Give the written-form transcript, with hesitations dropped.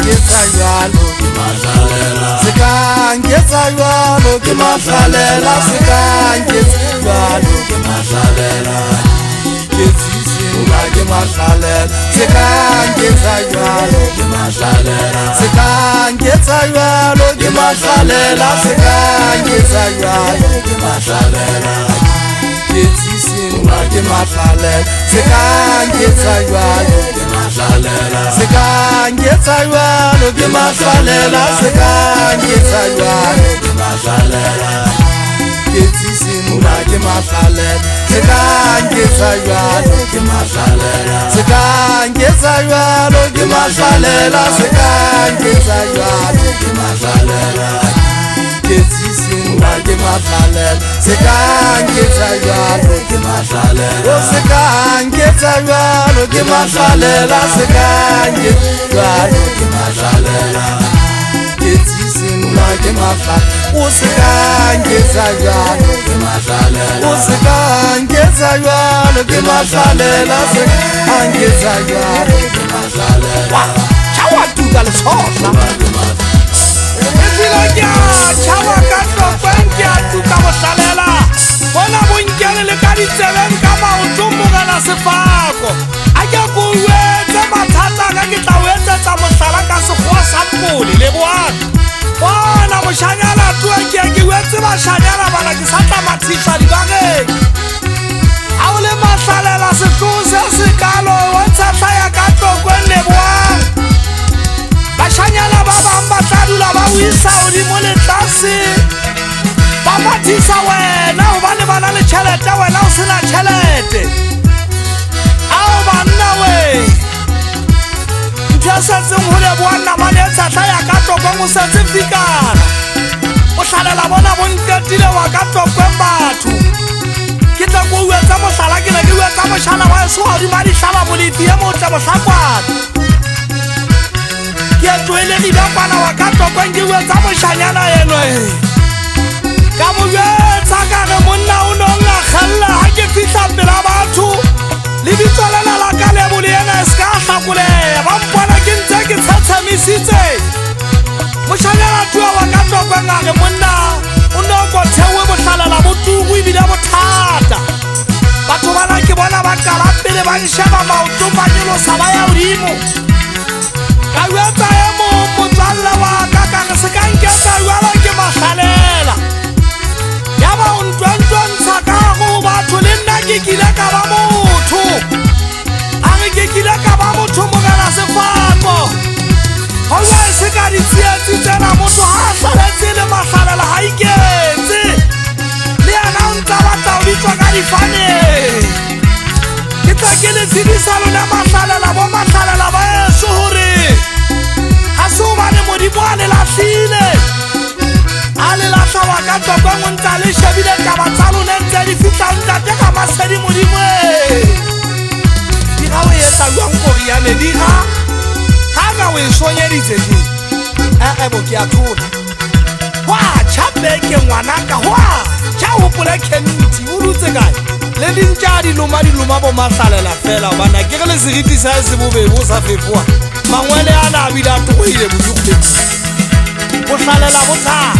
nketsa jwalo se ka nketsa jwalo ke mahlalela se ka nketsa jwalo ke mahlalela ke tsisina ke mahlalela se ka nketsa jwalo ke mahlalela se ka nketsa jwalo ke mahlalela se ka nketsa jwalo ke mahlalela ke tsisina ke mahlalela se ka nketsa jwalo ke mahlalela se ka nketsa jwalo ke mahlalela se ka nketsa jwalo ke mahlalela ke tsisina ke mahlalela se ka nketsa jwalo ke mahlalela se ka nketsa jwalo ke mahlalela se ka nketsa jwalo ke mahlalela ke tsisina ke mahlalela se ka nketsa jwalo ke mahlalela se ka nketsa jwalo ke mahlalela se ka nketsa jwalo ke mahlalela ke tsisina ke mahlalela o se ka nketsa jwalo ke mahlalela o se ka nketsa jwalo ke mahlalela se ka nketsa jwalo ke mahlalela chawa tuka le tshotla Ezilo kya chawa ka tokwenki atuka mahlalela bona bonkele le ka ditsebeng ka maotombo kana sefako ake go wetsa mathata ka ke tla wetsa mohlala ka sekgowa sa mpole le boana bona moshanyana tuwa ke wetse bashanyana bana ke sa tla mathisha dibageng a o le mahlalela setlose se kalo wetsa hlaya ka tokwen le boana bashanyana ba bang ba tla dula ba wisa hodimo le tlase ba mathisha wena hobane ba na le tšhelete wena o sena tšhelete ao banna we ntho ya setseng go leboana mane e tshahla ya ka tokong o setse fikana o hlalela bona bonketile wa ka tokwen batho ke tla ko uetsa mohlala ke ne ke uetsa mošhala wa eso godimo a dihlaba bolefi ye motle mohlakwana ke tloelegile kwana wa ka tokwen ke uetsa mošanyana eno ka boetsa ka ge monna o ne o ngakgella ga ke fihla pela batho le ditsolela la ka lebole ena e se ka hlakolega ba mpona ke ntse ke tshetshamisitse mošanyana tua wa ka tokwen a ge monna o ne o kothewe bohlalela botugu ebile bothata batho bana ke bona ba kala pele ba nšeba maoto ba nyolosa ba ya godimo ka uetsa e mo motswalle wa ka ka ge se ka nketsa jwalo ke mahlalela ya ba o ntwentwentsha ka go batho le nna ke kile ka ba motho a re ke kile ka ba motho mogela sefako goba e se ka ditsietsi tsena motho ga a hlaletse le mahlalela ga iketse le yana o ntsa batla o bitswa ka difaneng ke tla ke le tshedisa lone mahlalela bo mahlalela ba eso gore ga se o bane modimo a le latlhile a le latlha wa ka tokong o ntse le shebile taba tsa lone ntse di fitlha ntate ka masedi modimo di ga o etsa jwang koriane di ga ga ka o e sonyeditse di bo ke a thola hwa tšhabeke ngwanaka hwa tša gopole kenniti o dutse kae le dintša diloma bo mahlalela fela bana ke ge le seriti sa se bobebe o sa fefoa mangwele a na bile a togoile bodukgwedi go hlalela bothata